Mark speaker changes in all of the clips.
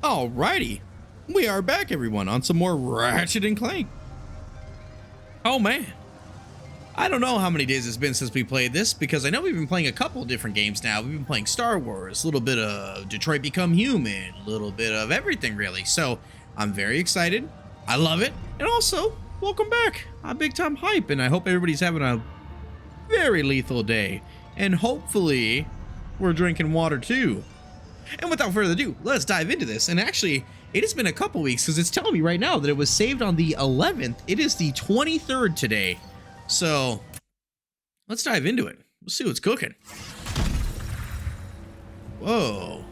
Speaker 1: Alrighty, we are back, everyone, on some more Ratchet and Clank. Oh man, I don't know how many days it's been since we played this, because I know we've been playing a couple different games now. We've been playing Star Wars, a little bit of Detroit Become Human, a little bit of everything really. So I'm very excited. I love it. And also, welcome back. I'm big time hype, and I hope everybody's having a very lethal day. And hopefully we're drinking water too. And without further ado, let's dive into this. And actually, it has been a couple weeks because it's telling me right now that it was saved on the 11th. It is the 23rd today. So let's dive into it. We'll see what's cooking. Whoa.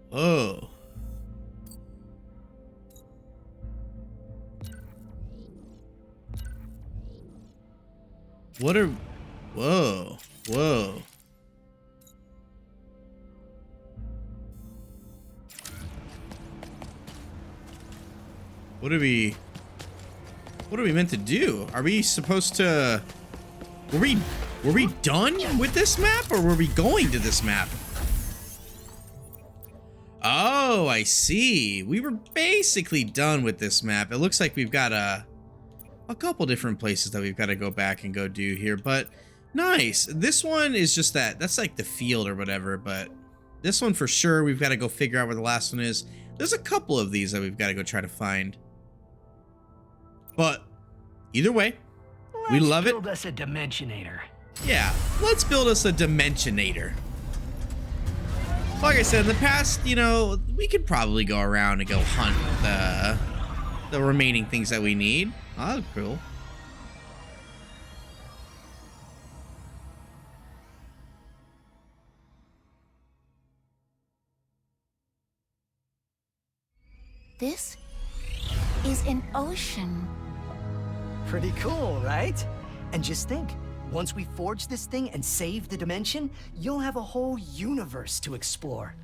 Speaker 1: Whoa. What are... Whoa. Whoa. What are we meant to do? Are we supposed to... Were we done with this map, or were we going to this map? Oh, I see. We were basically done with this map. It looks like we've got a couple different places that we've got to go back and go do here, but nice. This one is just that's like the field or whatever, but this one for sure we've got to go figure out where the last one is. There's a couple of these that we've got to go try to find, but either way, we love it.
Speaker 2: Let's build us a Dimensionator. Yeah,
Speaker 1: let's build us a Dimensionator. Like I said in the past, you know, we could probably go around and go hunt the remaining things that we need. Oh, that's cool.
Speaker 3: This is an ocean.
Speaker 2: Pretty cool, right? And just think, once we forge this thing and save the dimension, you'll have a whole universe to explore.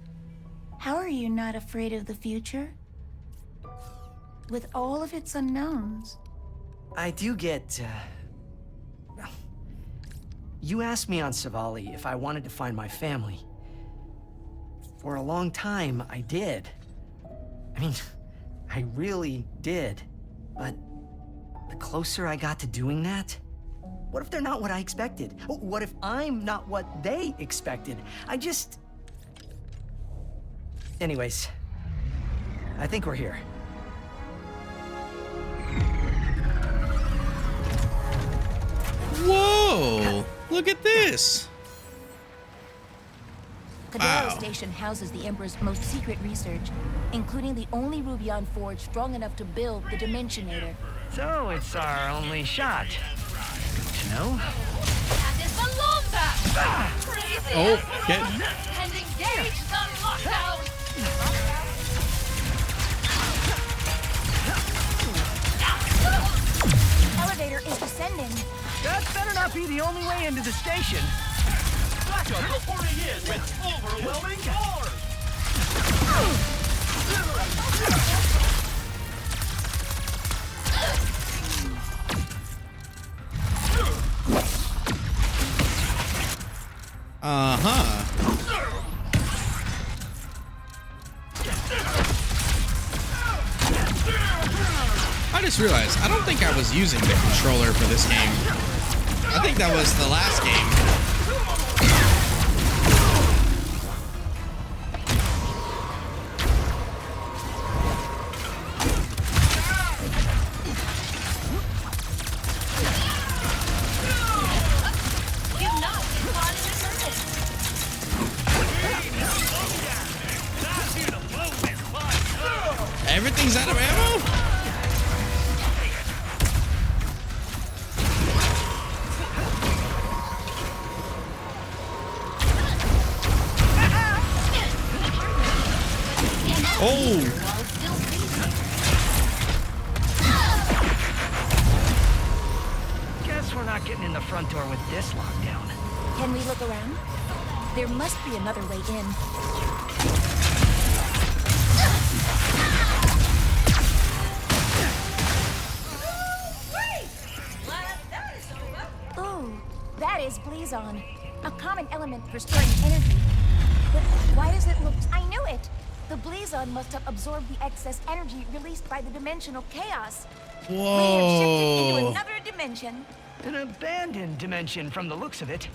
Speaker 3: How are you not afraid of the future? With all of its unknowns.
Speaker 2: I do get, you asked me on Savali if I wanted to find my family. For a long time, I did. I mean, I really did. But the closer I got to doing that, what if they're not what I expected? What if I'm not what they expected? Anyways, I think we're here.
Speaker 1: Whoa! Look at this!
Speaker 3: The Wow. Station houses the Emperor's most secret research, including the only Rubion forge strong enough to build the Dimensionator.
Speaker 2: So it's our only shot. Good to know.
Speaker 4: And it's the Lombat!
Speaker 1: Oh, get...
Speaker 4: And engage the lockdown!
Speaker 3: Elevator is descending.
Speaker 2: That better not be the only way into the station.
Speaker 5: Backup reporting in with overwhelming force!
Speaker 1: Uh-huh. I just realized, I don't think I was using the controller for this game. I think that was the last game. Everything's out of ammo? Oh!
Speaker 2: Guess we're not getting in the front door with this lockdown.
Speaker 3: Can we look around? There must be another way in. Ooh, that is pleasing. blazon, a common element for storing energy. But why does it look... I knew it! The blazon must have absorbed the excess energy released by the dimensional chaos. May have shifted into
Speaker 1: Whoa.
Speaker 3: another dimension.
Speaker 2: An abandoned dimension from the looks of it.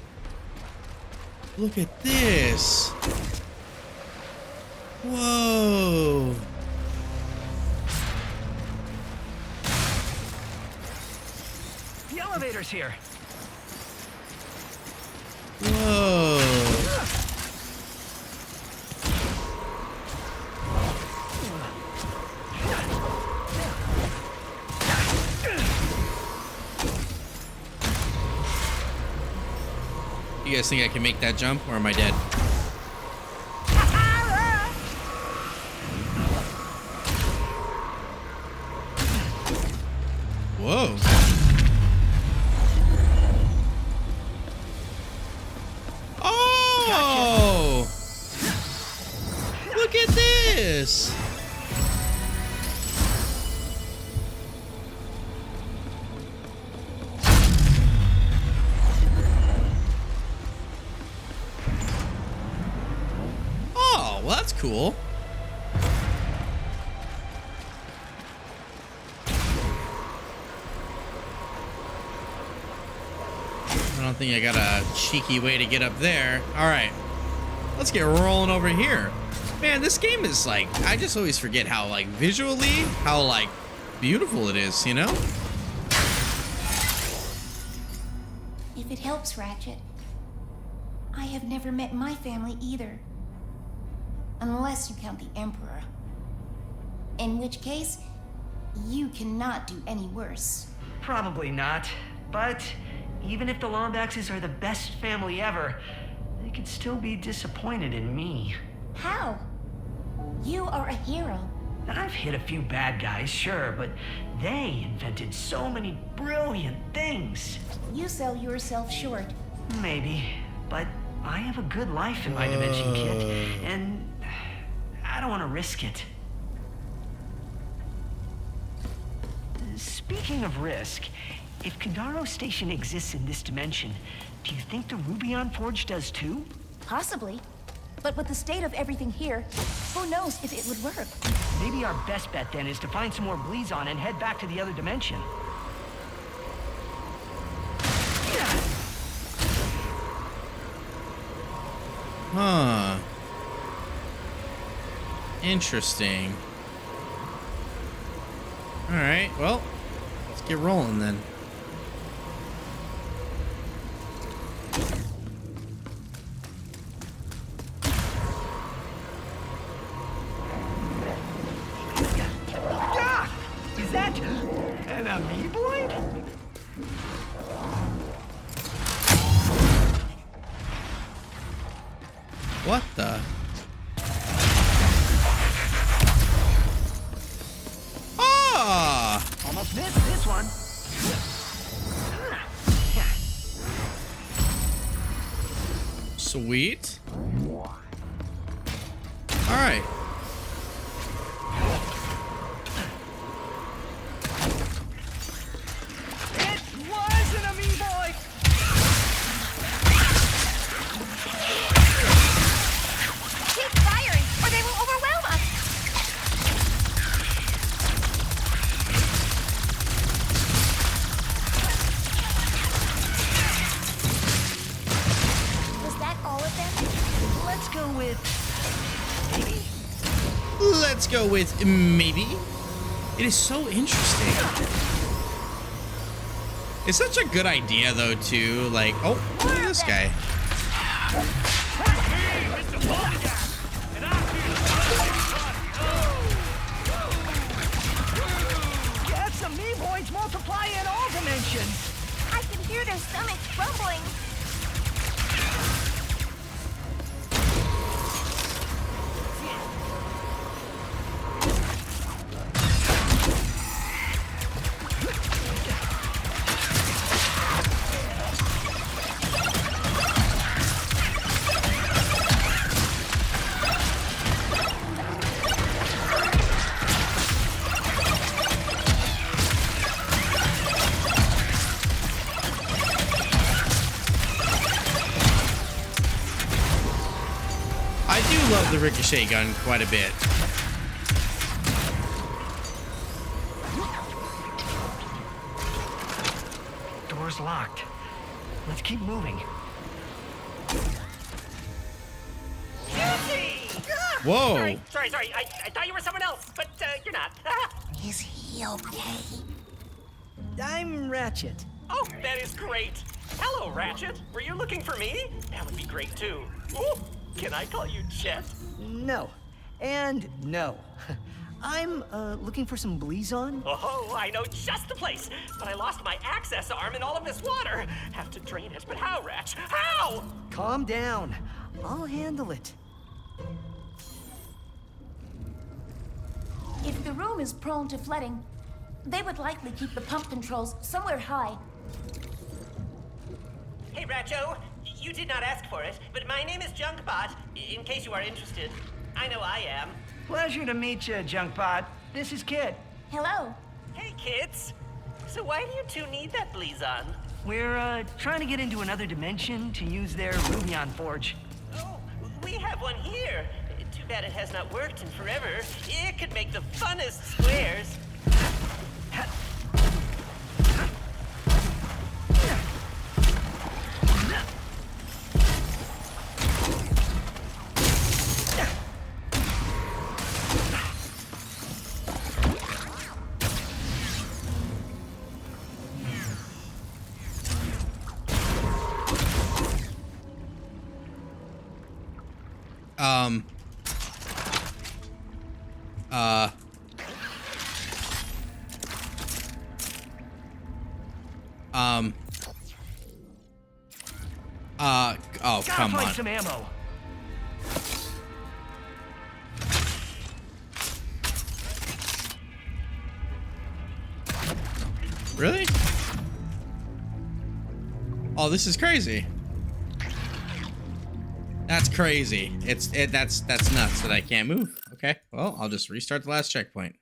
Speaker 1: Look at this. Whoa.
Speaker 2: The elevator's here.
Speaker 1: Whoa. You guys think I can make that jump, or am I dead? Whoa. Oh! Look at this! Oh, well, that's cool. I don't think I got a cheeky way to get up there. All right, let's get rolling over here. Man, this game is like, I just always forget how like visually, how like beautiful it is, you know?
Speaker 3: If it helps, Ratchet, I have never met my family either. Unless you count the Emperor. In which case, you cannot do any worse.
Speaker 2: Probably not. But even if the Lombaxes are the best family ever, they could still be disappointed in me.
Speaker 3: How? You are a hero.
Speaker 2: I've hit a few bad guys, sure, but they invented so many brilliant things.
Speaker 3: You sell yourself short.
Speaker 2: Maybe, but I have a good life in my dimension, kid, and I don't want to risk it. Speaking of risk, if Kandaro Station exists in this dimension, do you think the Rubion Forge does too?
Speaker 3: Possibly. But with the state of everything here, who knows if it would work?
Speaker 2: Maybe our best bet then is to find some more Blazon and head back to the other dimension.
Speaker 1: Huh. Interesting. All right, well, let's get rolling then.
Speaker 2: Is that an amoeboid?
Speaker 1: What the? Ah!
Speaker 2: Almost missed this one.
Speaker 1: Sweet. All right.
Speaker 2: It was an amoeboid!
Speaker 3: Keep firing, or they will overwhelm us! Was that all of them?
Speaker 2: Let's go with... maybe?
Speaker 1: Let's go with maybe. It is so interesting. It's such a good idea though too. Like, oh, look at this guy.
Speaker 2: Yes, amoeboids multiply in all dimensions!
Speaker 3: I can hear their stomachs rumbling.
Speaker 1: the ricochet gun quite a bit.
Speaker 2: Door's locked. Let's keep moving.
Speaker 1: Whoa.
Speaker 5: Sorry. I thought you were someone else, but you're not.
Speaker 3: Is he okay?
Speaker 2: I'm Ratchet.
Speaker 5: Oh, that is great. Hello, Ratchet. Were you looking for me? That would be great, too. Ooh, can I call you Chet?
Speaker 2: No. And no. I'm looking for some Blizon.
Speaker 5: Oh, I know just the place. But I lost my access arm in all of this water. Have to drain it, but how, Ratch? How?
Speaker 2: Calm down. I'll handle it.
Speaker 3: If the room is prone to flooding, they would likely keep the pump controls somewhere high.
Speaker 5: Hey, Ratcho. You did not ask for it, but my name is Junkbot, in case you are interested. I know I am.
Speaker 2: Pleasure to meet you, Junkbot. This is Kid.
Speaker 3: Hello.
Speaker 5: Hey, kids. So why do you two need that Blizon?
Speaker 2: We're trying to get into another dimension to use their Rubion Forge.
Speaker 5: Oh, we have one here. Too bad it has not worked in forever. It could make the funnest squares.
Speaker 1: Oh, come
Speaker 2: Gotta
Speaker 1: on.
Speaker 2: find some ammo.
Speaker 1: Really? Oh, this is crazy. That's crazy. That's nuts that I can't move. Okay, well, I'll just restart the last checkpoint.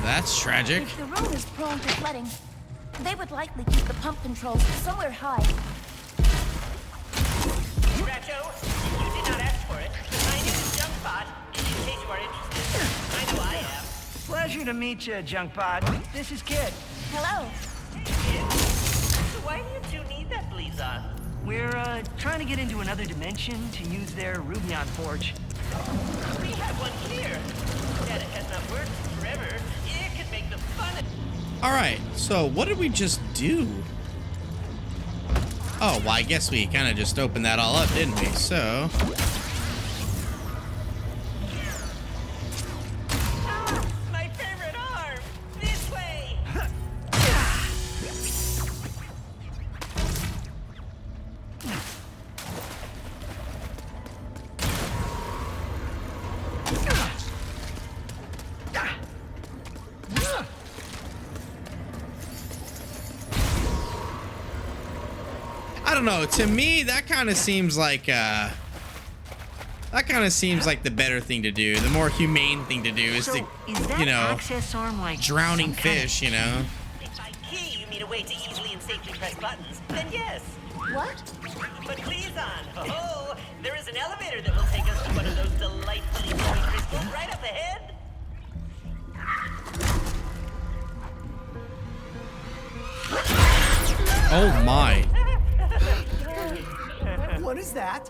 Speaker 1: That's tragic.
Speaker 3: If the room is prone to flooding, they would likely keep the pump controls somewhere high.
Speaker 5: Ratcho, you did not ask for it, but my name is Junkbot, in case you are interested. I know I am.
Speaker 2: Pleasure to meet you, Junkbot. This is Kid.
Speaker 3: Hello.
Speaker 5: Hey, kids. So why do you two need that Blizon?
Speaker 2: We're trying to get into another dimension to use their Rubion Forge.
Speaker 5: We have one here. That it has not worked in forever. It could make the funnest.
Speaker 1: All right, so what did we just do? Oh, well, I guess we kind of just opened that all up, didn't we? So...
Speaker 5: My favorite arm! This way!
Speaker 1: I don't know. To me, that kind of seems like the better thing to do. The more humane thing to do is
Speaker 2: So,
Speaker 1: to,
Speaker 2: is that
Speaker 1: you know,
Speaker 2: access arm like
Speaker 1: drowning
Speaker 2: some kind of
Speaker 1: fish, you know.
Speaker 5: If by key you mean a way to easily and safely press buttons, then yes.
Speaker 3: What?
Speaker 5: But Blizon, oh, there is an elevator that will take us to one of those delightfully glowing crystals right up ahead.
Speaker 1: Oh my.
Speaker 2: What is that?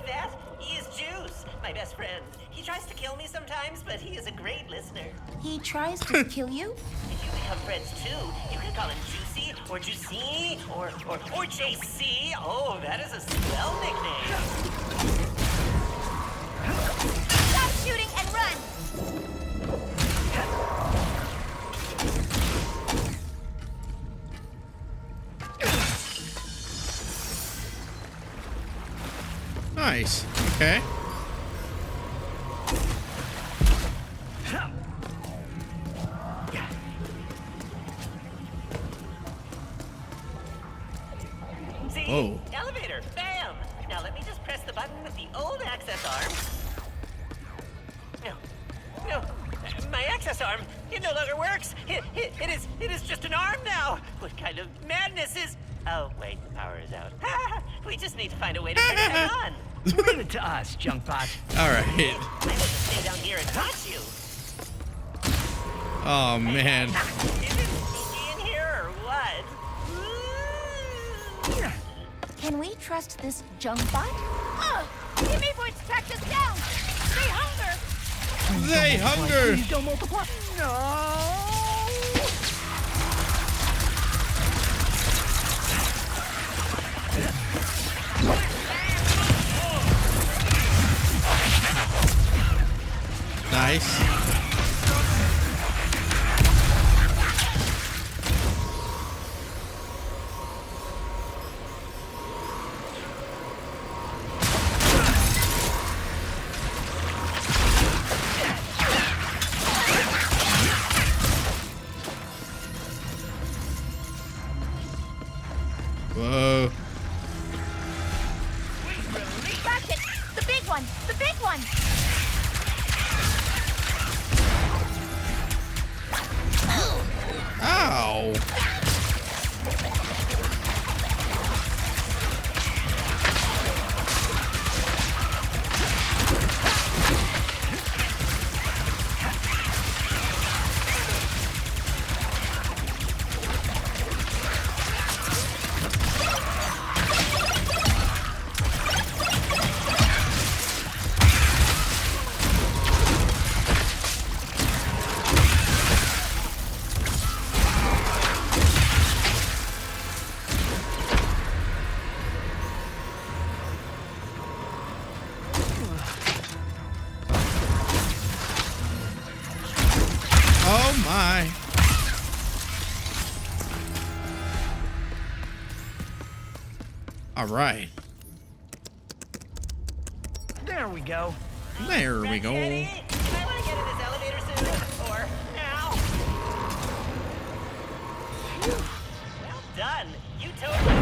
Speaker 5: That is Juice, my best friend. He tries to kill me sometimes, but he is a great listener.
Speaker 3: He tries to kill you?
Speaker 5: If you become friends too, you can call him Juicy or Juicy or JC. Oh, that is a swell nickname.
Speaker 3: Stop shooting and run!
Speaker 1: Nice. Okay.
Speaker 5: See?
Speaker 1: Whoa.
Speaker 5: Elevator. Bam. Now let me just press the button with the old access arm. No. My access arm. It no longer works. It is just an arm now. What kind of madness is... Oh, wait. The power is out. We just need to find a way to turn it back on.
Speaker 2: Leave it to us, Junkbot.
Speaker 1: All right.
Speaker 5: I want to stay down here and watch you.
Speaker 1: Oh man.
Speaker 5: Is it spooky in here or what?
Speaker 3: Can we trust this Junkbot?
Speaker 4: The amoeboids tracked us down! They hunger!
Speaker 1: They hunger.
Speaker 2: Please don't multiply. No.
Speaker 1: Nice. Whoa.
Speaker 4: Ratchet! The big one! The big one!
Speaker 1: Ow. Oh my. All right.
Speaker 2: There we go.
Speaker 1: There we go.
Speaker 5: Ratchetty, do I want to get in this elevator soon? Or now? Well done. You totally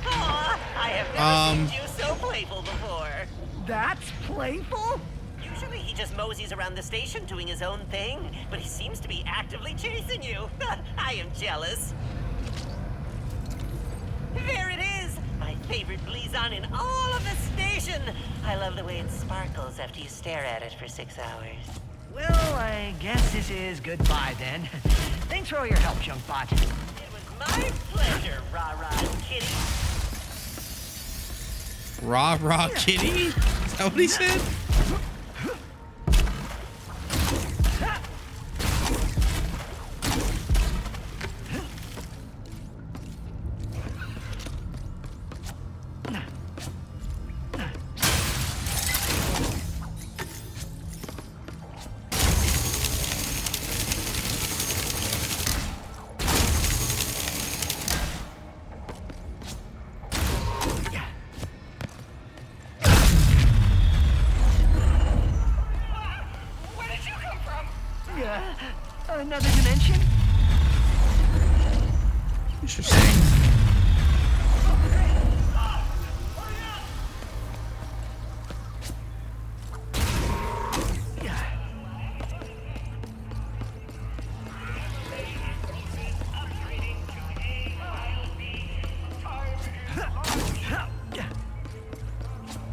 Speaker 5: Aw, I have never seen you so playful before.
Speaker 2: That's playful?
Speaker 5: Usually he just moseys around the station doing his own thing, but he seems to be actively chasing you. I am jealous. There it is! My favorite Blizon in all of the station! I love the way it sparkles after you stare at it for 6 hours.
Speaker 2: Well, I guess this is goodbye then. Thanks for all your help, Junkbot.
Speaker 5: It was my pleasure, rah-rah kitty.
Speaker 1: Rah rah kitty? Is that what he said?
Speaker 2: Another dimension?
Speaker 1: Interesting.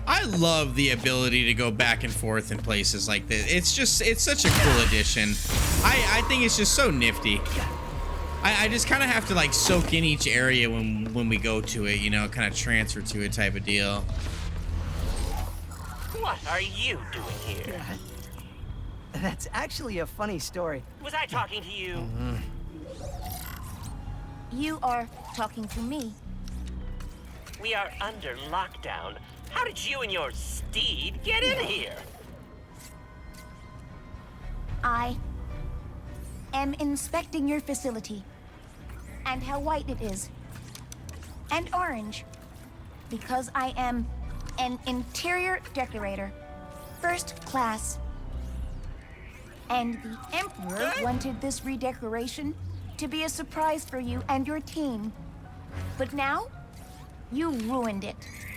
Speaker 1: I love the ability to go back and forth in places like this. It's such a cool addition. I think it's just so nifty. I just kind of have to like soak in each area when we go to it, you know, kind of transfer to it type of deal.
Speaker 5: What are you doing here?
Speaker 2: That's actually a funny story.
Speaker 5: Was I talking to you?
Speaker 3: You are talking to me.
Speaker 5: We are under lockdown. How did you and your steed get in here?
Speaker 3: I am inspecting your facility and how white it is and orange because I am an interior decorator, first class. And the Emperor wanted this redecoration to be a surprise for you and your team. But now, you ruined it.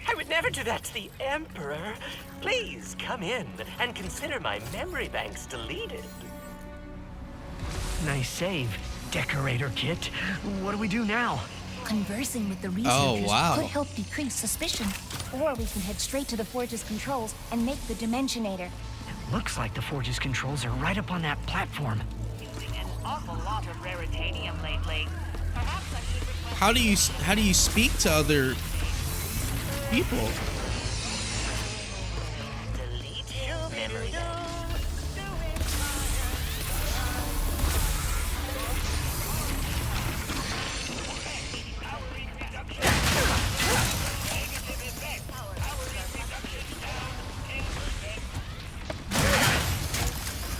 Speaker 5: I would never do that to the Emperor. Please come in and consider my memory banks deleted.
Speaker 2: Nice save, Decorator Kit. What do we do now?
Speaker 6: Conversing with the researchers
Speaker 1: Oh, wow.
Speaker 6: could help decrease suspicion. Or we can head straight to the Forge's controls and make the Dimensionator.
Speaker 2: Looks like the Forge's controls are right up on that platform.
Speaker 5: Using an awful lot of raritanium lately. Perhaps I should request...
Speaker 1: How do you speak to other people?
Speaker 5: Delete his memory.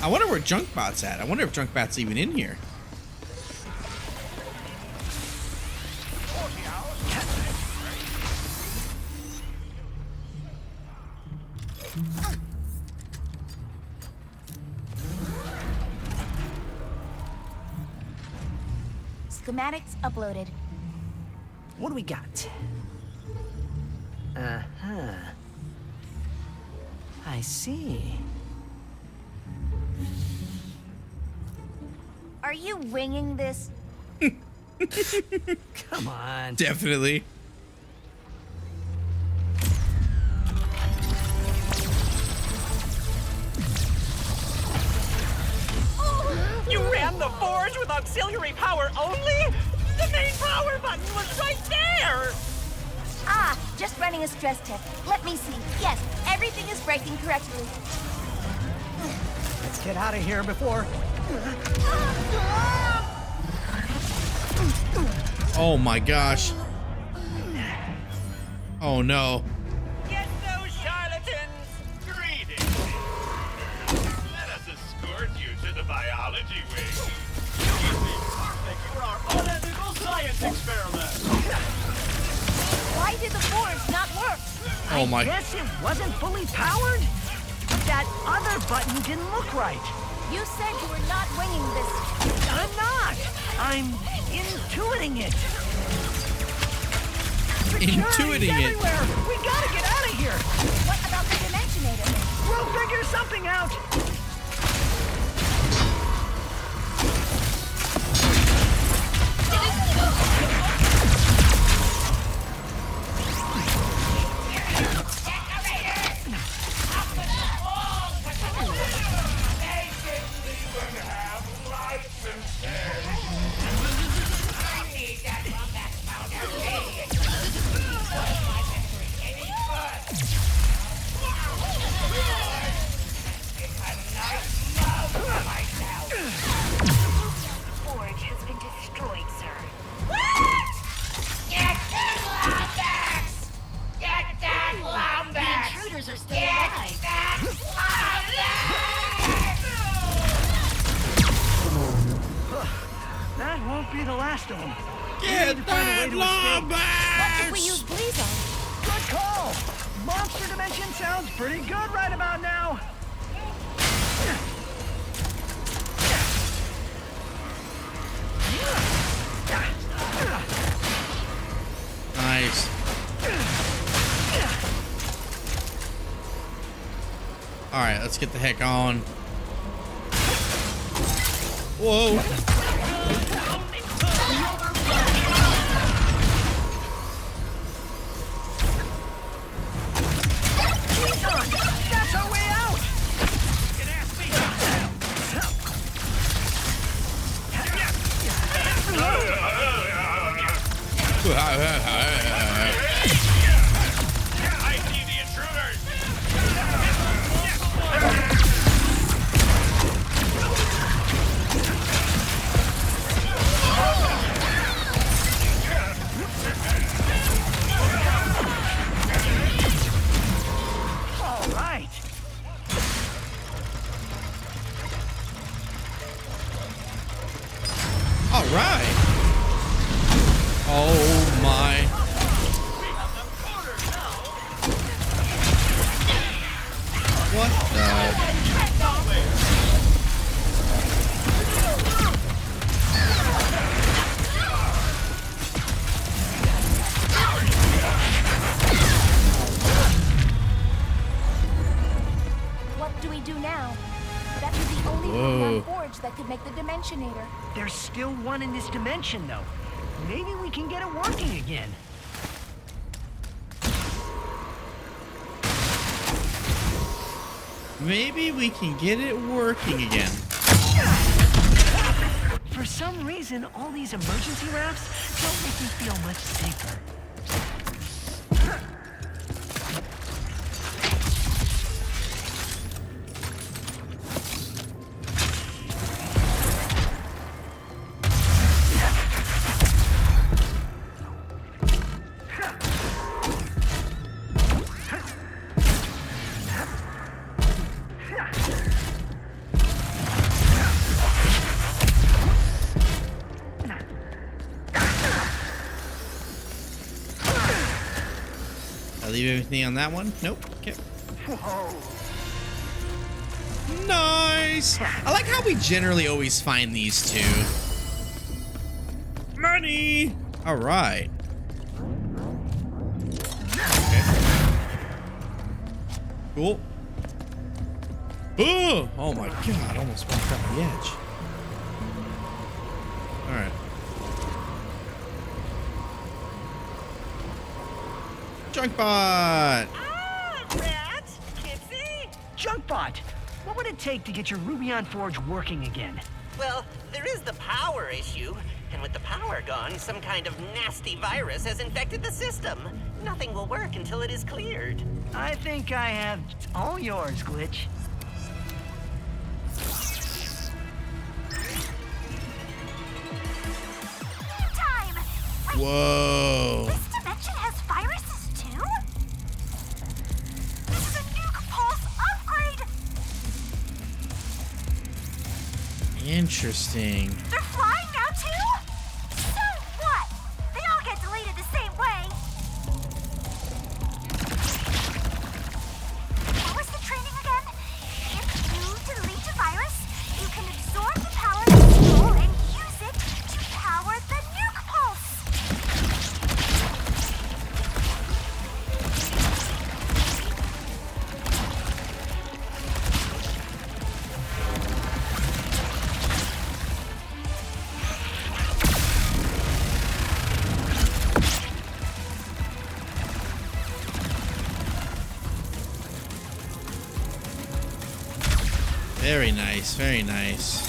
Speaker 1: I wonder where Junkbot's at. I wonder if Junkbot's even in here.
Speaker 6: Schematics uploaded.
Speaker 2: What do we got? Uh-huh. I see.
Speaker 6: Are you winging this?
Speaker 2: Come on.
Speaker 1: Definitely.
Speaker 5: You ran the forge with auxiliary power only? The main power button was right there!
Speaker 6: Ah, just running a stress test. Let me see. Yes, everything is breaking correctly.
Speaker 2: Let's get out of here before...
Speaker 1: Oh my gosh. Oh no.
Speaker 5: Get those charlatans!
Speaker 7: Greetings. Let us escort you to the biology wing. You would be perfect for our unethical science experiment.
Speaker 6: Why did the forge not work?
Speaker 1: Oh my.
Speaker 2: I guess it wasn't fully powered? But that other button didn't look right.
Speaker 6: You said you were not winging this.
Speaker 2: I'm not. I'm intuiting it.
Speaker 1: Intuiting it.
Speaker 2: Everywhere. We gotta get out of here.
Speaker 6: What about the Dimensionator?
Speaker 2: We'll figure something out.
Speaker 4: Forge has been destroyed, sir.
Speaker 8: Get that Lombax! Get that Lombax!
Speaker 4: The intruders are still
Speaker 8: Get
Speaker 4: alive.
Speaker 8: that Lombax!
Speaker 2: That won't be the last of them.
Speaker 1: Get that
Speaker 6: What if we
Speaker 1: Lombax!
Speaker 6: use Blizon?
Speaker 2: Good call. Monster Dimension sounds pretty good right about now.
Speaker 1: Nice. All right, let's get the heck on. Whoa.
Speaker 2: That's our way out.
Speaker 7: I see the intruders.
Speaker 2: All right.
Speaker 1: All right. Oh my. What the?
Speaker 6: What do we do now? That was the only
Speaker 1: Whoa.
Speaker 6: one forge that could make the Dimensionator.
Speaker 2: There's still one in this dimension, though. Maybe we can get it working again.
Speaker 1: Maybe we can get it working again.
Speaker 2: For some reason, all these emergency rafts don't make me feel much safer.
Speaker 1: I leave everything on that one? Nope. Okay. Nice! I like how we generally always find these two. Money! Alright. Okay. Cool. Oh my god, almost walked off the edge. Alright. Junkbot!
Speaker 5: Ah, Rat! Kitsy!
Speaker 2: Junkbot! What would it take to get your Rubion Forge working again?
Speaker 5: Well, there is the power issue. And with the power gone, some kind of nasty virus has infected the system. Nothing will work until it is cleared.
Speaker 2: I think I have all yours, Glitch.
Speaker 6: Time! Wait,
Speaker 1: Whoa.
Speaker 6: this dimension has viruses too? This is a nuke pulse upgrade!
Speaker 1: Interesting.
Speaker 6: They're flying now too? So what? They all get deleted the same way. What was the training again? If you delete a virus, you can absorb the power of the soul and use it to power the nuke pulse.
Speaker 1: Very nice, very nice.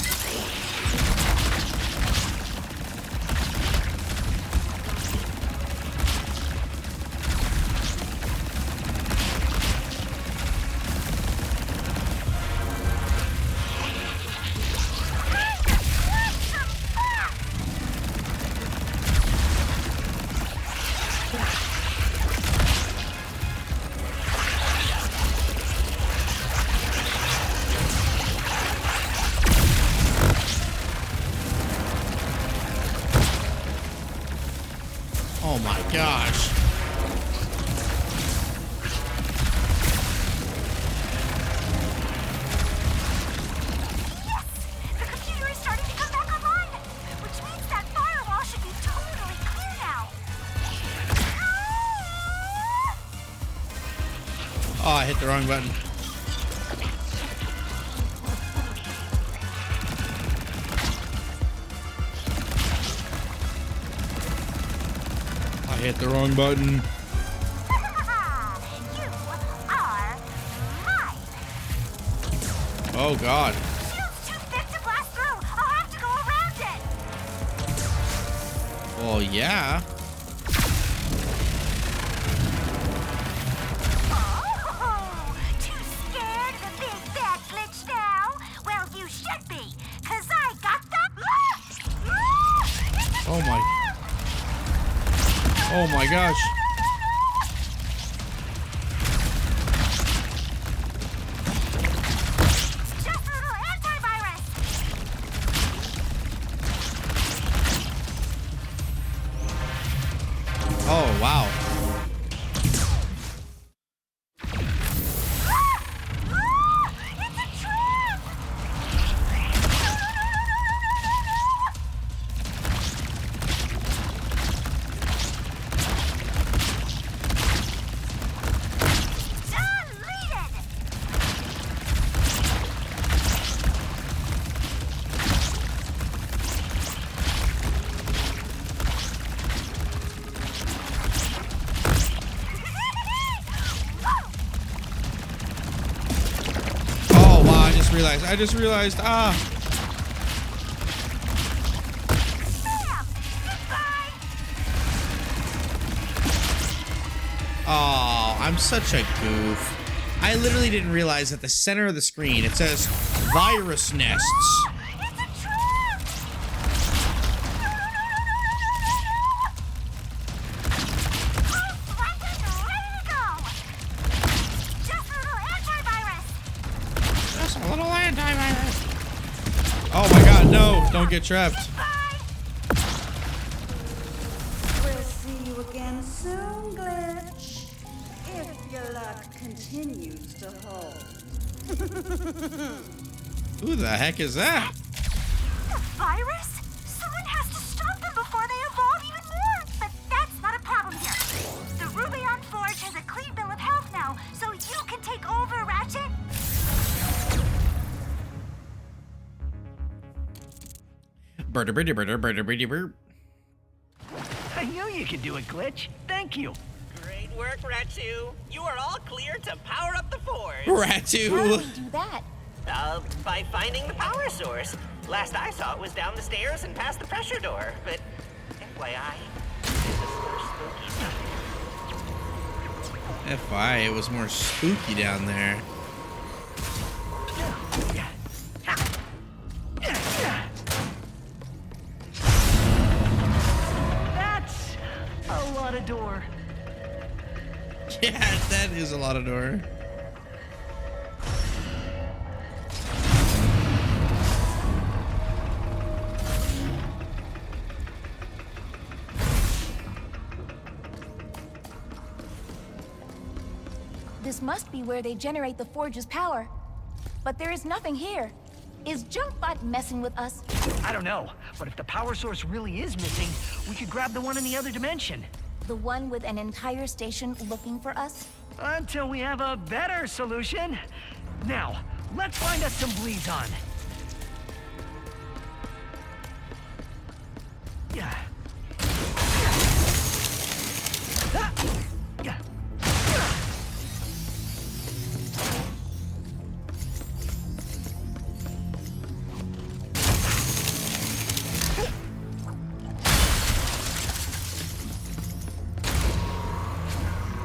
Speaker 1: Oh my gosh.
Speaker 6: Yes! The computer is starting to come back online, which means that firewall should be totally clear now.
Speaker 1: Oh, I hit the wrong button. I hit the wrong button.
Speaker 6: You are mine.
Speaker 1: Oh god.
Speaker 6: Shield's too thick to blast through. I'll have to go around it.
Speaker 1: Well, yeah.
Speaker 6: Oh, too scared of the big bad glitch now? Well, you should be, 'cause I got the...
Speaker 1: Oh my. Oh my gosh.
Speaker 6: Just a little antivirus.
Speaker 1: Oh wow.
Speaker 6: It's a trap!
Speaker 1: just realized. Ah. Oh, I'm such a goof. I literally didn't realize at the center of the screen it says virus nests. Just a little antivirus. Oh my god, no, don't get trapped.
Speaker 9: We'll see you again soon, Glitch. If your luck continues to hold.
Speaker 1: Who the heck is that?
Speaker 6: The virus? Someone has to stop them before they evolve even more. But that's not a problem here. The Rubion Forge has a clean bill of health now, so you can take over, Ratchet.
Speaker 2: I knew you could do it, Glitch. Thank you.
Speaker 5: Great work, Ratchet. You are all clear to power up the Forge.
Speaker 3: How do
Speaker 1: Ratchet.
Speaker 3: we do that?
Speaker 5: By finding the power source. Last I saw it was down the stairs and past the pressure door. But FYI,
Speaker 1: FYI, it was more spooky down there.
Speaker 2: That's a lot of door.
Speaker 1: Yeah, that is a lot of door.
Speaker 3: This must be where they generate the Forge's power. But there is nothing here. Is Junkbot messing with us?
Speaker 2: I don't know, but if the power source really is missing, we could grab the one in the other dimension.
Speaker 3: The one with an entire station looking for us?
Speaker 2: Until we have a better solution. Now, let's find us some Blizon. Yeah. Yeah.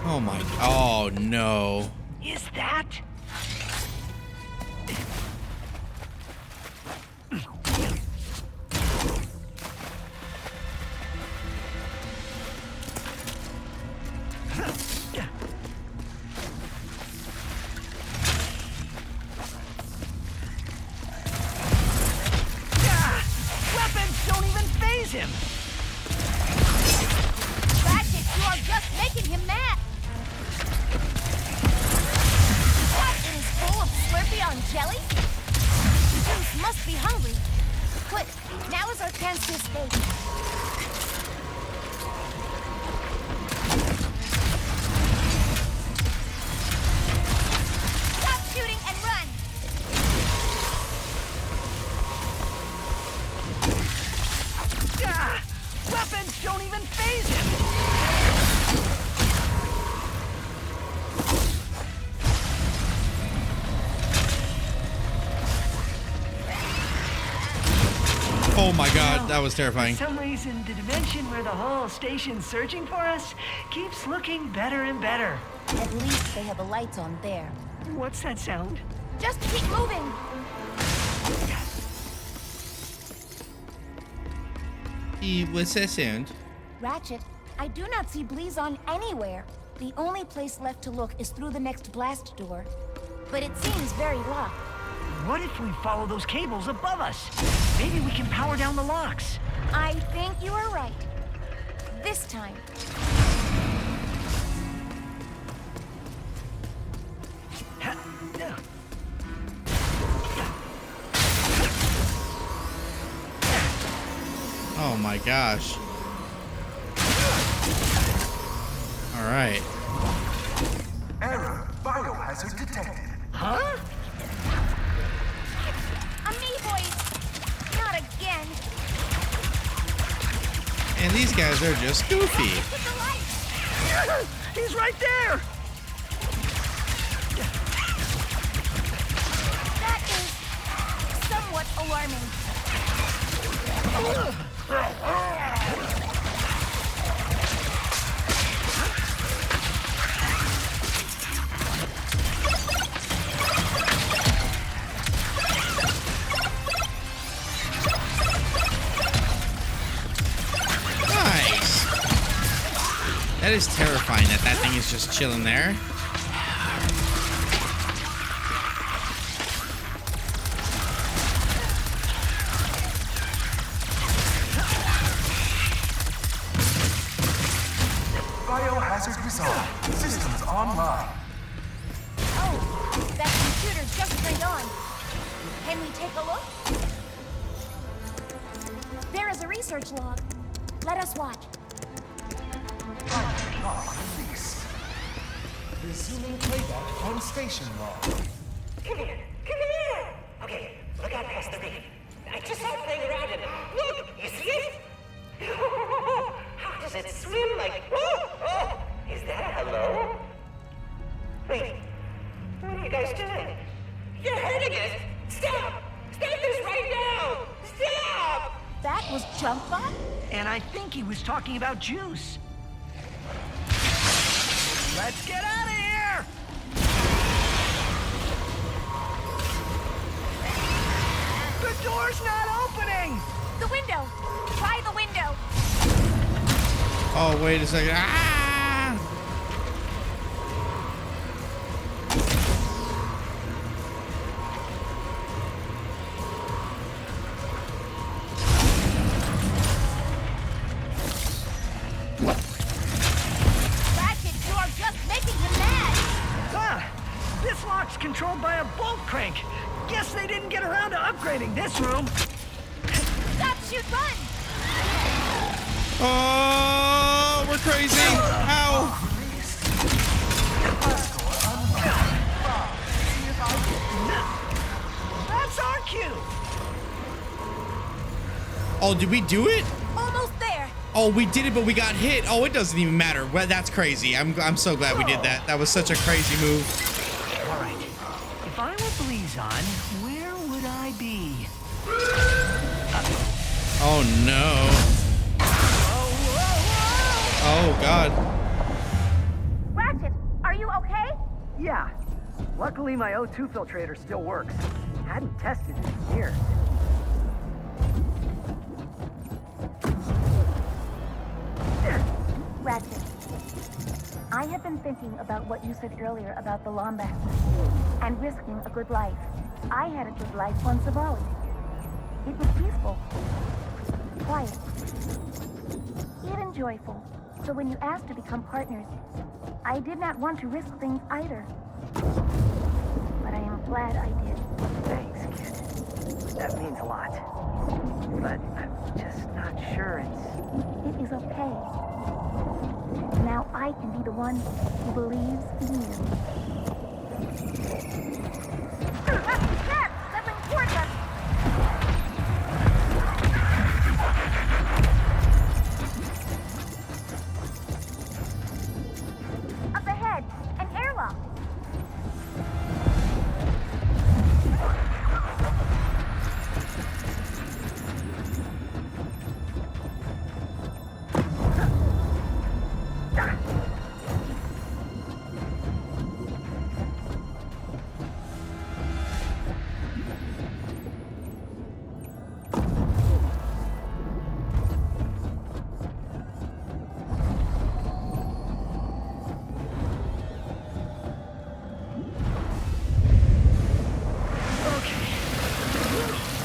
Speaker 1: Oh my, oh no.
Speaker 2: Is that? Weapons don't even faze him.
Speaker 4: Ratchet, you are just making him mad.
Speaker 3: What? It is full of Slurpee on jelly? Things must be hungry. Quick, now is our chance to escape.
Speaker 4: Stop shooting and run.
Speaker 2: Weapons don't even faze him.
Speaker 1: Oh my god, that was terrifying.
Speaker 2: For some reason, the dimension where the whole station's searching for us keeps looking better and better.
Speaker 3: At least they have the lights on there.
Speaker 2: What's that sound?
Speaker 3: Just keep moving.
Speaker 1: What's that sound?
Speaker 3: Ratchet, I do not see Blizon anywhere. The only place left to look is through the next blast door. But it seems very locked.
Speaker 2: What if we follow those cables above us? Maybe we can power down the locks.
Speaker 3: I think you are right. This time.
Speaker 1: Oh my gosh. All right.
Speaker 10: Error. Biohazard detected.
Speaker 2: Huh?
Speaker 4: Amoeboid. Not again.
Speaker 1: And these guys are just goofy.
Speaker 4: With the light.
Speaker 2: He's right there!
Speaker 3: That is
Speaker 4: alarming.
Speaker 1: Nice. That is terrifying that that thing is just chilling there.
Speaker 10: Biohazard resolved. Systems online.
Speaker 4: Oh, that computer just turned on. Can we take a look? There is a research log. Let us watch.
Speaker 10: Log released. Resuming playback on station log.
Speaker 5: Come here! Come here! Okay, look out past the reef. I just saw it playing around and look! You see it? How does it swim like... Oh! Is that a hello? Wait, what are you guys doing? You're hurting it! Stop! Stop this right now! Stop!
Speaker 4: That was Jumpbot?
Speaker 2: And I think he was talking about juice. Let's get out of here! The door's not opening!
Speaker 4: The window! Try the window!
Speaker 1: Oh, wait a second. Ah!
Speaker 4: Ratchet, you are just making him mad!
Speaker 2: This lock's controlled by a bolt crank. Guess they didn't get around to upgrading this room.
Speaker 4: Stop, shoot, run!
Speaker 1: Oh, we're crazy. Ow.
Speaker 2: That's our cue.
Speaker 1: Oh, did we do it?
Speaker 4: Almost there!
Speaker 1: Oh, we did it, but we got hit. Oh, it doesn't even matter. Well, that's crazy. I'm so glad we did that. That was such a crazy move.
Speaker 2: All right. If I were Blazon, where would I be?
Speaker 1: Oh, no. Oh, God.
Speaker 6: Ratchet, are you okay?
Speaker 2: Yeah. Luckily, my O2 filtrator still works. Hadn't tested it in years.
Speaker 6: Ratchet, I have been thinking about what you said earlier about the Lombax and risking a good life. I had a good life on Savali. It was peaceful, quiet, even joyful. So when you asked to become partners, I did not want to risk things either. But I am glad I did.
Speaker 2: Thanks, kid. That means a lot. But I'm just not sure
Speaker 6: It is okay. Now I can be the one who believes in you. Yes! Something towards us! Up ahead! An airlock!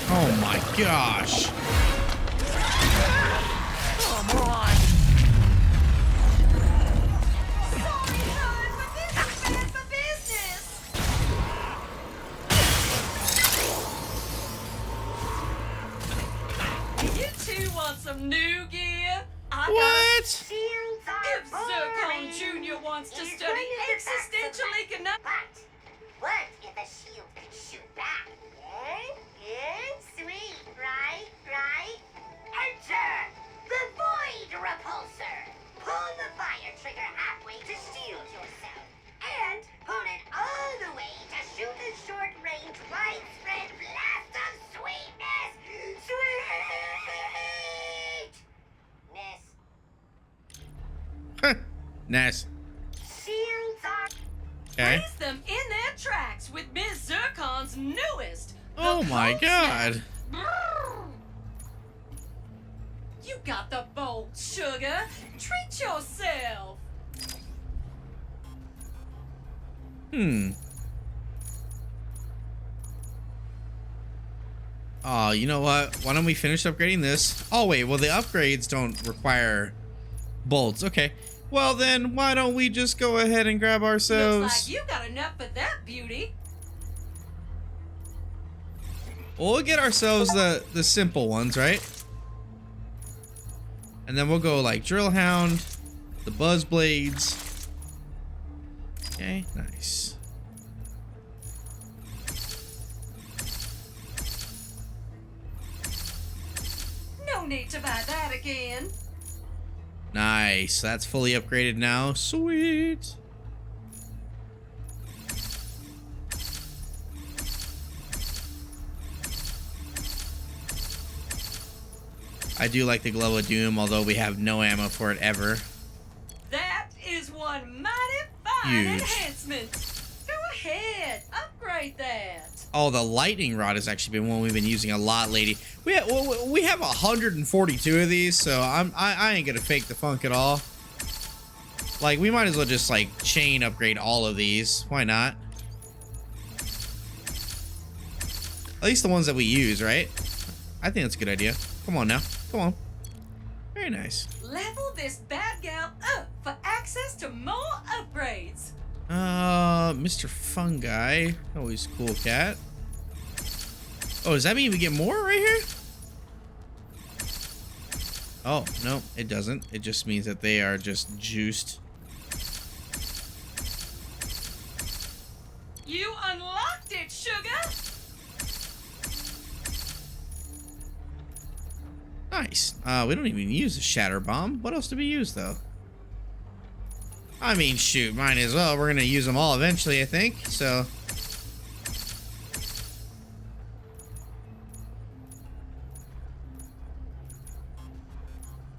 Speaker 1: Oh, my gosh.
Speaker 2: Come on!
Speaker 9: Sorry, hon, but this is bad for business. You two want some new gear? I
Speaker 1: What?
Speaker 6: Shields
Speaker 9: If Zircon Jr. wants to study existential economics.
Speaker 6: But what if the shield can shoot back? Sweet, right? Enter the Void Repulsor. Pull the fire trigger halfway to shield yourself, and pull it all the way to shoot a short-range, widespread blast of sweetness.
Speaker 1: Nice. Okay.
Speaker 11: Race them in their tracks with Miss Zircon's newest.
Speaker 1: Oh my god.
Speaker 11: You got the bolt, sugar. Treat yourself.
Speaker 1: Oh, you know what? Why don't we finish upgrading this? Oh, wait. Well, the upgrades don't require bolts. Okay. Well, then, why don't we just go ahead and grab ourselves...
Speaker 11: Looks like you got enough for that beauty.
Speaker 1: We'll get ourselves the simple ones, right? And then we'll go like Drill Hound, the Buzz Blades. Okay, nice.
Speaker 11: No need to buy that again.
Speaker 1: Nice. That's fully upgraded now. Sweet. I do like the Glow of Doom, although we have no ammo for it ever.
Speaker 11: That is one mighty fine
Speaker 1: Huge.
Speaker 11: enhancement. Go ahead, upgrade that.
Speaker 1: Oh, the lightning rod has actually been one we've been using a lot lately. We have 142 of these, so I ain't gonna fake the funk at all. Like, we might as well just like chain upgrade all of these. Why not? At least the ones that we use, right? I think that's a good idea. Come on now. Come on. Very nice.
Speaker 11: Level this bad gal up for access to more upgrades.
Speaker 1: Mr. Fungi. Always cool cat. Oh, does that mean we get more right here? Oh, no, it doesn't. It just means that they are just juiced.
Speaker 11: You unlocked it, sugar.
Speaker 1: Nice. We don't even use a shatter bomb. What else do we use, though? I mean, shoot, might as well. We're gonna use them all eventually, I think. So.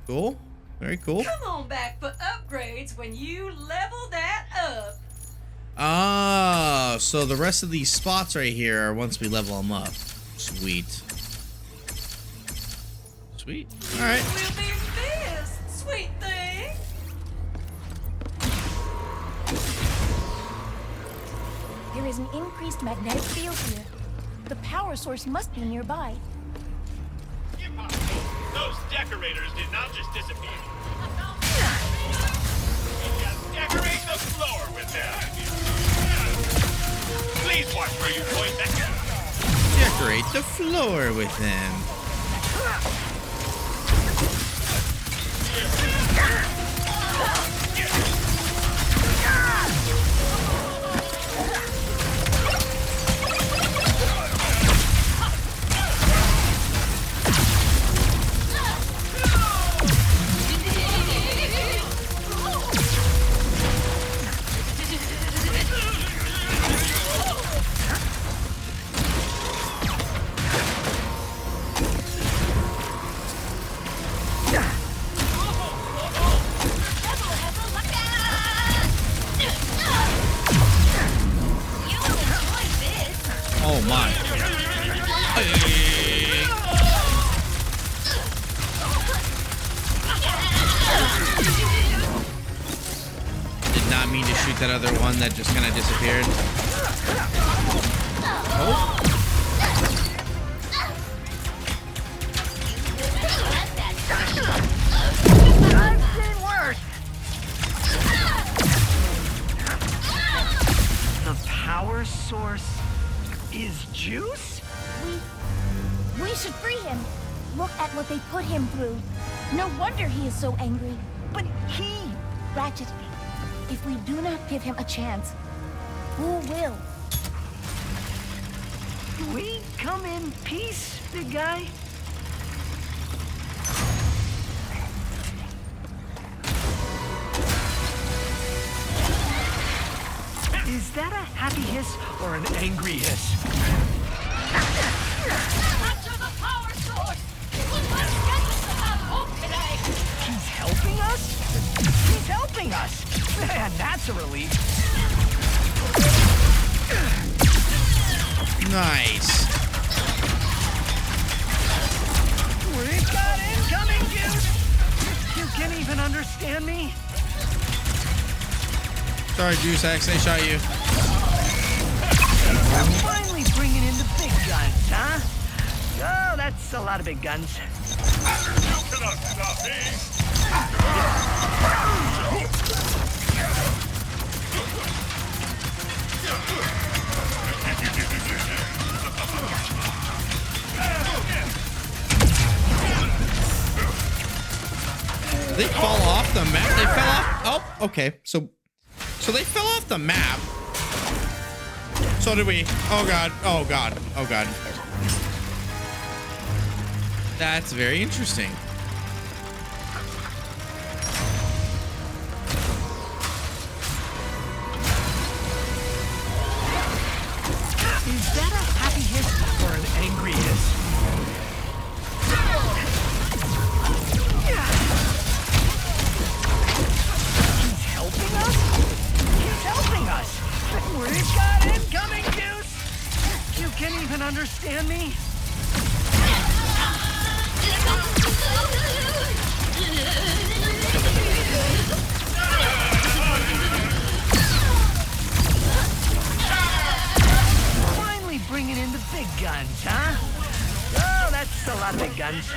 Speaker 1: Cool. Very cool.
Speaker 11: Come on back for upgrades when you level that up.
Speaker 1: Ah, so the rest of these spots right here are once we level them up. Sweet. Sweet. All right.
Speaker 11: We'll be missed, sweet thing.
Speaker 4: There is an increased magnetic field here. The power source must be nearby.
Speaker 7: Those decorators did not just disappear. Decorate the floor with them. Please watch where you point that.
Speaker 1: Decorate the floor with them. Oh my. Did not mean to shoot that other one that just kind of disappeared. Oh.
Speaker 2: I've seen worse. The power source is juice?
Speaker 4: We should free him. Look at what they put him through. No wonder he is so angry.
Speaker 2: But he...
Speaker 4: Ratchet, if we do not give him a chance, who will?
Speaker 2: We come in peace, big guy. Is that a happy hiss or an angry hiss?
Speaker 11: Capture the power source. We must get us to have hope today.
Speaker 2: He's helping us? He's helping us!
Speaker 1: this.
Speaker 2: We've got incoming, dude! You can't even understand me?
Speaker 1: Sorry, Juice X, they shot you.
Speaker 2: Finally bringing in the big guns, huh? Oh, that's a lot of big guns.
Speaker 7: You cannot stop me!
Speaker 1: They fall off the map. They fell off. Oh, okay. So they fell off the map. So did we. Oh god. Oh god. Oh god. That's very interesting.
Speaker 2: Is that a happy hiss or an angry hiss? He's helping us? He's helping us! We've got incoming, Juice! You can't even understand me? Finally bringing in the big guns, huh? Oh, that's a lot of big guns.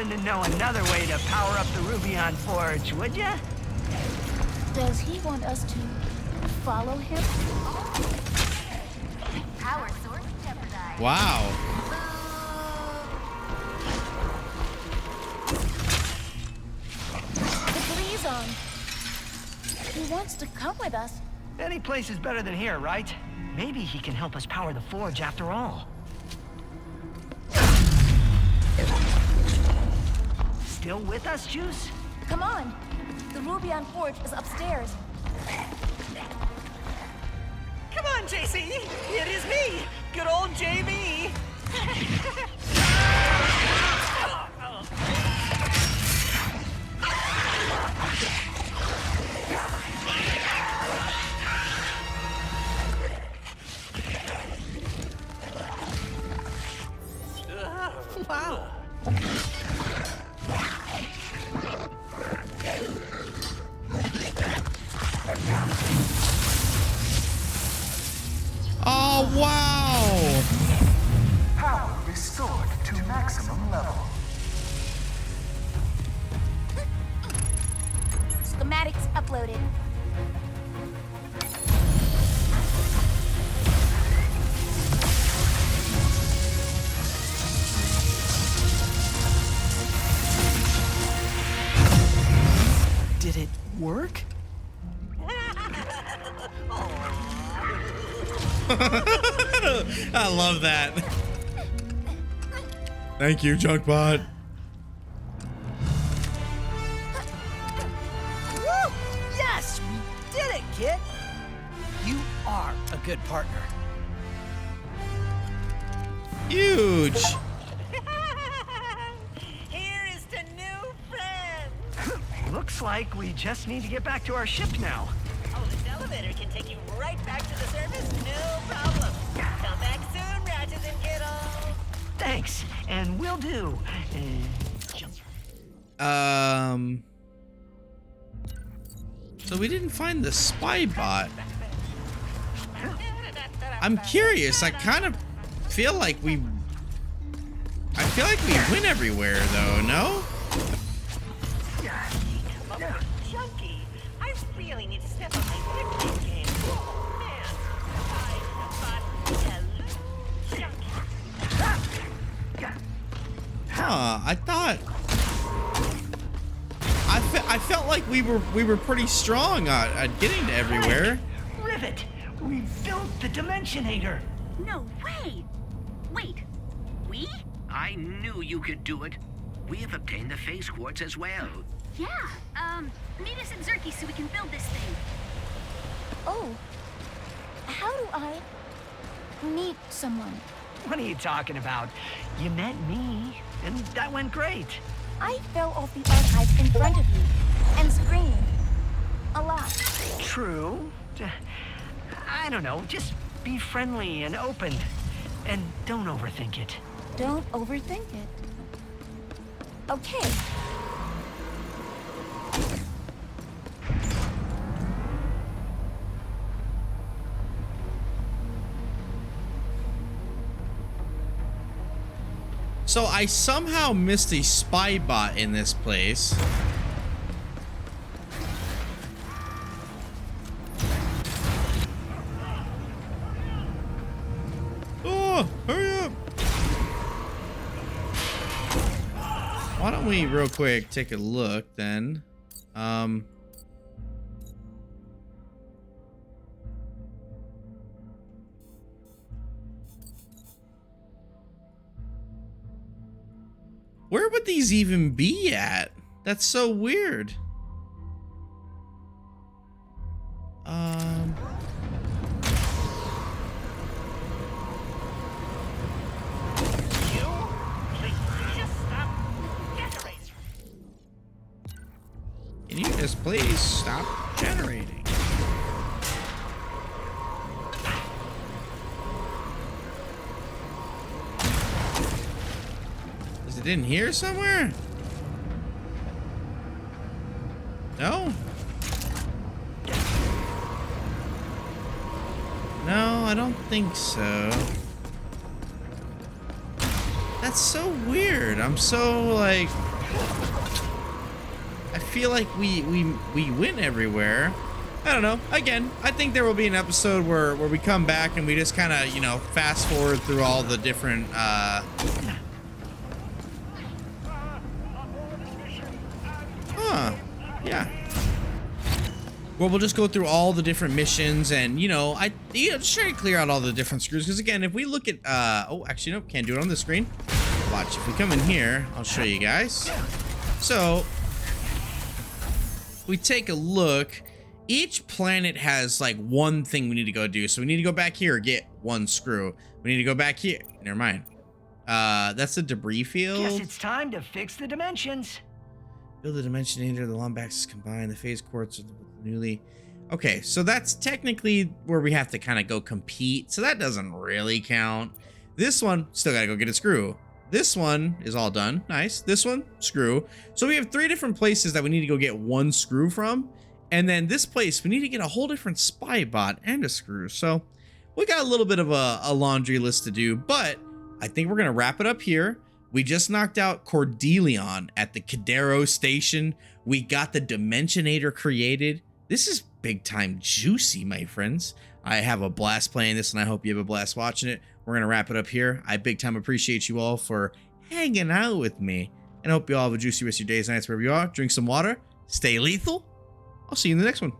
Speaker 2: To know another way to power up the Rubion Forge, would ya?
Speaker 4: Does he want us to follow him?
Speaker 6: Power source jeopardized.
Speaker 1: Wow.
Speaker 4: The glee's on. He wants to come with us.
Speaker 2: Any place is better than here, right? Maybe he can help us power the forge after all. Still with us, Juice?
Speaker 4: Come on. The Rubion Forge is upstairs.
Speaker 2: Come on, JC! It is me! Good old JB! Wow!
Speaker 1: Oh, wow!
Speaker 10: Power restored to maximum level.
Speaker 4: Schematics uploaded.
Speaker 2: Did it work?
Speaker 1: I love that. Thank you, Junkbot.
Speaker 2: Woo! Yes! We did it, kid! You are a good partner.
Speaker 1: Huge.
Speaker 5: Here is to new friends.
Speaker 2: Looks like we just need to get back to our ship now.
Speaker 5: Oh, this elevator can take you right back to the surface, no problem. Come back soon, Ratchet and Kiddle.
Speaker 2: Thanks, and will do.
Speaker 1: So we didn't find the spy bot. I'm curious. I kind of feel like we win everywhere, though. No?
Speaker 5: Chunky, I really need to step up my victory game. Oh, man.
Speaker 1: Huh? I felt like we were pretty strong at getting to everywhere.
Speaker 2: Rivet, we built the Dimensionator.
Speaker 6: No way! Wait, we?
Speaker 12: I knew you could do it. We have obtained the phase quartz as well.
Speaker 6: Yeah, meet us in Zerky so we can build this thing.
Speaker 3: Oh. How do I meet someone?
Speaker 2: What are you talking about? You met me, and that went great.
Speaker 3: I fell off the archive in front of you and screamed. A lot.
Speaker 2: True. I don't know, just be friendly and open. And don't overthink it.
Speaker 3: Don't overthink it. Okay.
Speaker 1: So I somehow missed a spy bot in this place. Oh, hurry up. Why don't we real quick take a look then? Where would these even be at? That's so weird. Can you just please stop generating? Is it in here somewhere? No? No, I don't think so. That's so weird. I'm so like... I feel like we went everywhere. I don't know. Again, I think there will be an episode where we come back and we just kind of, you know, fast forward through all the different yeah. Well, we'll just go through all the different missions and, you know, just try to clear out all the different screws. Because again, if we look at, oh, actually, nope, can't do it on this screen. Watch, if we come in here, I'll show you guys. So, we take a look. Each planet has like one thing we need to go do. So we need to go back here, get one screw. We need to go back here. Never mind. That's a debris field.
Speaker 2: Guess it's time to fix the dimensions.
Speaker 1: Build the dimensionator, the Lombax combine, the phase quartz with the newly. Okay, so that's technically where we have to kind of go compete. So that doesn't really count. This one, still gotta go get a screw. This one is all done. Nice. This one, screw. So we have 3 different places that we need to go get one screw from. And then this place, we need to get a whole different spy bot and a screw. So we got a little bit of a laundry list to do, but I think we're gonna wrap it up here. We just knocked out Cordelion at the Cadero station. We got the Dimensionator created. This is big time juicy, my friends. I have a blast playing this and I hope you have a blast watching it. We're gonna wrap it up here. I big time appreciate you all for hanging out with me. And I hope you all have a juicy rest of your days, nights, wherever you are. Drink some water, stay lethal. I'll see you in the next one.